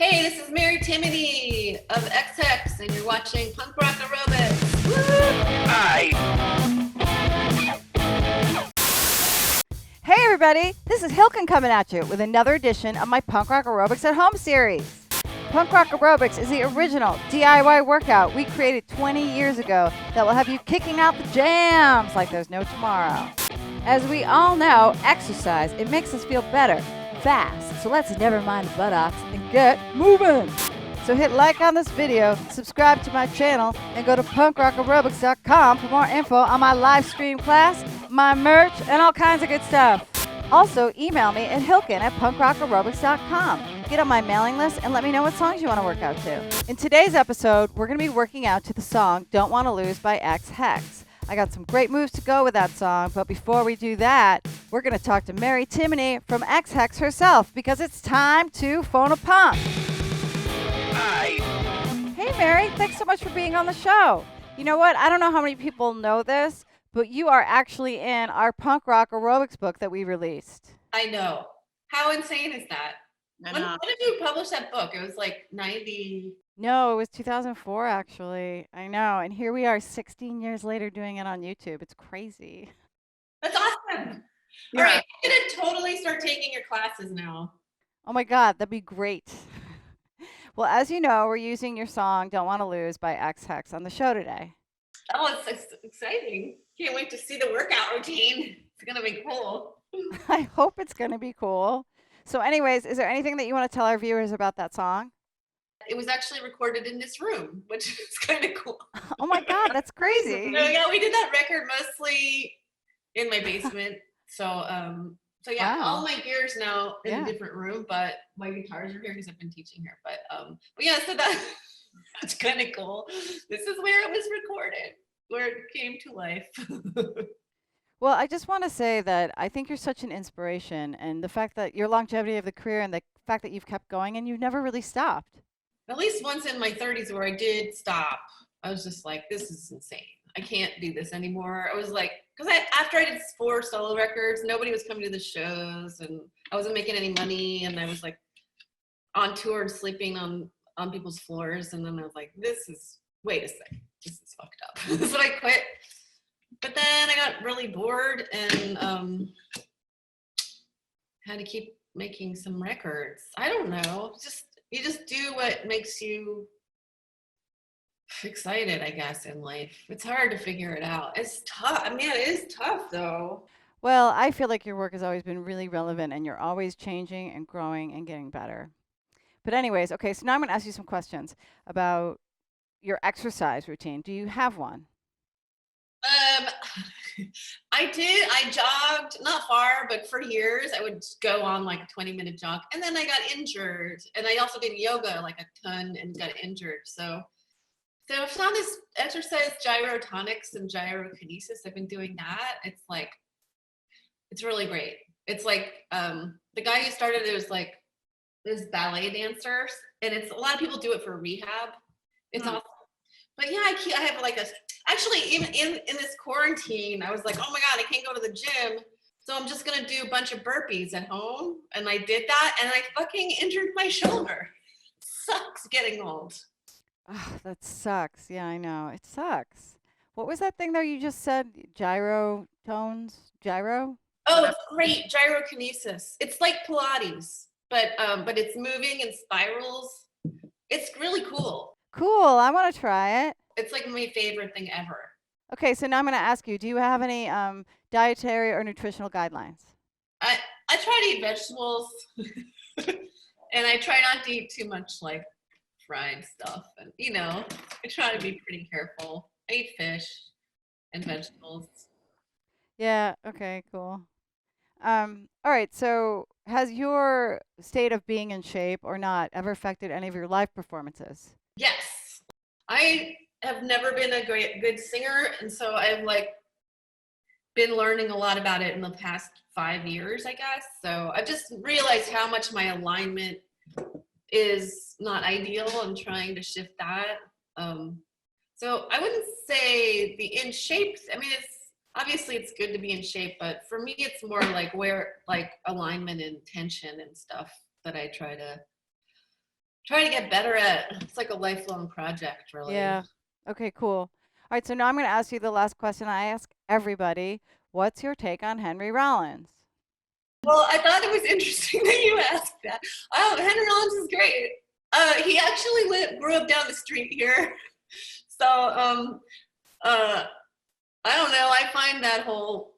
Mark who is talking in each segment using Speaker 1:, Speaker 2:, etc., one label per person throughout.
Speaker 1: Hey, this is Mary Timony of Ex Hex, and you're watching Punk Rock Aerobics. Woo!
Speaker 2: Hey everybody, this is Hilton coming at you with another edition of my Punk Rock Aerobics at Home series. Punk Rock Aerobics is the original DIY workout we created 20 years ago that will have you kicking out the jams like there's no tomorrow. As we all know, exercise, it makes us feel better, fast, so let's never mind the buttocks and get moving. So hit like on this video, subscribe to my channel, and go to punkrockaerobics.com for more info on my live stream class, my merch, and all kinds of good stuff. Also, email me at hilken@punkrockaerobics.com. Get on my mailing list and let me know what songs you want to work out to. In today's episode, we're going to be working out to the song Don't Want to Lose by Ex Hex. I got some great moves to go with that song, but before we do that, we're going to talk to Mary Timony from Ex Hex herself because it's time to phone a punk.
Speaker 3: Hi.
Speaker 2: Hey, Mary, thanks so much for being on the show. You know what? I don't know how many people know this, but you are actually in our Punk Rock Aerobics book that we released.
Speaker 1: I know. How insane is that? When did you publish that book? It was like 90.
Speaker 2: No, it was 2004, actually. I know. And here we are 16 years later doing it on YouTube. It's crazy.
Speaker 1: That's awesome.
Speaker 2: Yeah.
Speaker 1: All right, I'm going to totally start taking your classes now.
Speaker 2: Oh my God, that'd be great. Well, as you know, we're using your song Don't Want to Lose by Ex Hex on the show today.
Speaker 1: Oh, it's exciting. Can't wait to see the workout routine. It's going to be cool.
Speaker 2: I hope it's going to be cool. So anyways, is there anything that you want to tell our viewers about that song?
Speaker 1: It was actually recorded in this room, which is kind of cool.
Speaker 2: Oh my God, that's crazy.
Speaker 1: Yeah, we did that record mostly in my basement. So yeah,
Speaker 2: Wow.
Speaker 1: all my gear's now in a different room, but my guitars are here because I've been teaching here. But yeah, so that's kind of cool. This is where it was recorded, where it came to life.
Speaker 2: Well, I just want to say that I think you're such an inspiration, and the fact that your longevity of the career and the fact that you've kept going and you've never really stopped.
Speaker 1: At least once in my 30s where I did stop, I was just like, this is insane. I can't do this anymore. I was like, because after I did 4 solo records, nobody was coming to the shows, and I wasn't making any money, and I was like on tour and sleeping on people's floors, and then I was like, wait a second, this is fucked up. So I quit. But then I got really bored and had to keep making some records. I don't know. You just do what makes you excited, I guess, in life. It's hard to figure it out. It's tough. I mean, it is tough, though.
Speaker 2: Well, I feel like your work has always been really relevant, and you're always changing and growing and getting better. But anyways, okay, so now I'm going to ask you some questions about your exercise routine. Do you have one?
Speaker 1: I did. I jogged not far, but for years I would go on like a 20-minute jog, and then I got injured. And I also did yoga like a ton and got injured. So I found this exercise, gyrotonics and gyrokinesis. I've been doing that. It's really great. It's like the guy who started it was like this ballet dancers, and it's a lot of people do it for rehab. It's awesome. But yeah, I have like actually even in this quarantine, I was like, oh my God, I can't go to the gym. So I'm just gonna do a bunch of burpees at home. And I did that, and I fucking injured my shoulder. Sucks getting old.
Speaker 2: Oh, that sucks. Yeah, I know. It sucks. What was that thing though you just said? Gyro tones? Gyro?
Speaker 1: Oh, it's great. Gyrokinesis. It's like Pilates, but it's moving in spirals. It's really cool.
Speaker 2: Cool. I want to try it.
Speaker 1: It's like my favorite thing ever.
Speaker 2: Okay, so now I'm going to ask you, do you have any dietary or nutritional guidelines?
Speaker 1: I try to eat vegetables and I try not to eat too much like fried stuff. And, I try to be pretty careful. I eat fish and vegetables.
Speaker 2: Yeah, okay, cool. All right, so has your state of being in shape or not ever affected any of your live performances?
Speaker 1: Yes. I have never been a good singer, and so I've like been learning a lot about it in the past 5 years, I guess. So I've just realized how much my alignment is not ideal. I'm trying to shift that. So I wouldn't say the in shape. I mean, obviously it's good to be in shape, but for me, it's more like alignment and tension and stuff that I try to trying to get better at. It's like a lifelong project, really.
Speaker 2: Yeah. Okay, cool. All right, so now I'm going to ask you the last question I ask everybody. What's your take on Henry Rollins?
Speaker 1: Well, I thought it was interesting that you asked that. Oh, Henry Rollins is great. He actually grew up down the street here. So, I don't know. I find that whole,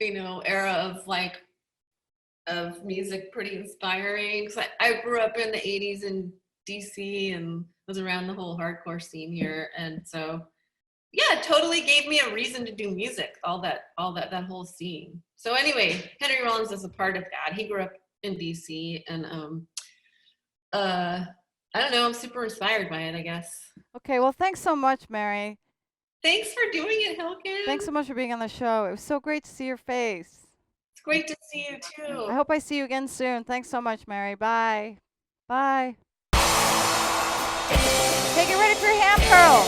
Speaker 1: era of music pretty inspiring. 'Cause I grew up in the 80s in DC and was around the whole hardcore scene here. And so, yeah, it totally gave me a reason to do music, that whole scene. So anyway, Henry Rollins is a part of that. He grew up in DC and I don't know, I'm super inspired by it, I guess.
Speaker 2: Okay, well, thanks so much, Mary.
Speaker 1: Thanks for doing it, Hilken.
Speaker 2: Thanks so much for being on the show. It was so great to see your face.
Speaker 1: It's great to see you too.
Speaker 2: I hope I see you again soon. Thanks so much, Mary. Bye. Bye. Hey, get ready for your ham curl.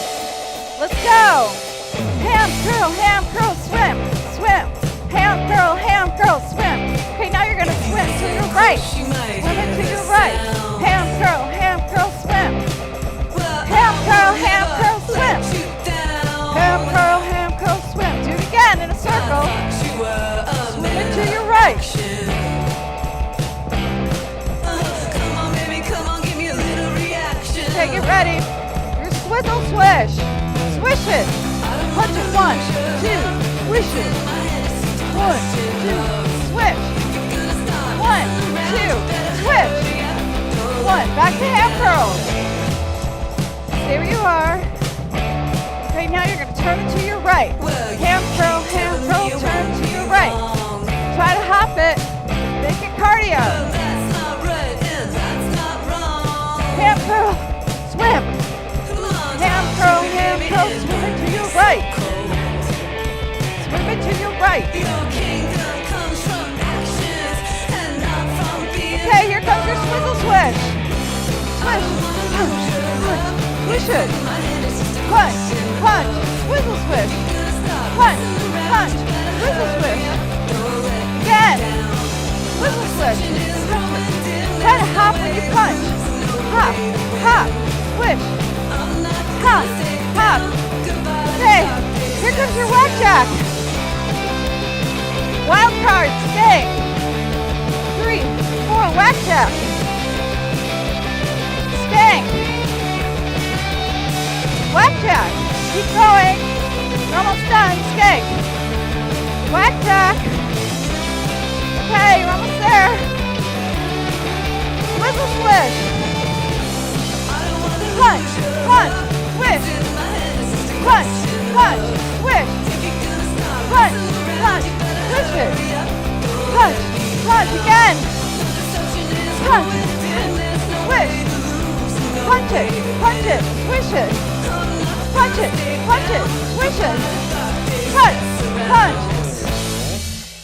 Speaker 2: Let's go. Ham curl, swim, swim. Ham curl, swim. Okay, now you're gonna swim to your right. Swim it to your right. Ham curl, swim. Ham curl, swim. Ham curl, swim. Do it again in a circle. Swim it to your right. Okay, get ready. Your swizzle swish. Swish it. Punch it. 1, 2. Swish it. 1, 2. Swish. 1, 2. Swish. 1. Back to ham curls. Stay where you are. Okay, now you're going to turn it to your right. Ham curl, turn to your right. Try to hop it. Make it cardio. Ham curl, swim. Ham curl, swim it to your right. Swim it to your right. Okay, here comes your swizzle swish. Swish, punch, swish it. Punch, swizzle swish. Punch, swizzle swish. Again, swizzle swish. Try to hop when you punch. Hop, swish. Hop. Okay, here comes your whack jack. Wild card, stay. 3, 4, whack jack. Stay. Whack jack. Keep going. You're almost done. Skate. Whack jack. Okay, you're almost there. Swizzle swish. Punch, swish. Punch, swish. Punch, swish it. Punch, again. Punch, swish. Punch it, swish it. Punch it, swish it. Punch.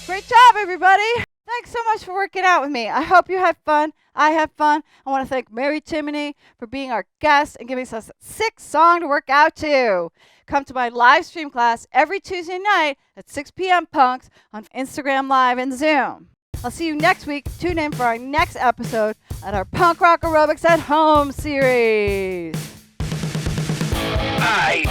Speaker 2: Great job, everybody. Thanks so much for working out with me. I hope you had fun. I had fun. I want to thank Mary Timony for being our guest and giving us a sick song to work out to. Come to my live stream class every Tuesday night at 6 p.m. Punks on Instagram Live and Zoom. I'll see you next week. Tune in for our next episode at our Punk Rock Aerobics at Home series.
Speaker 3: I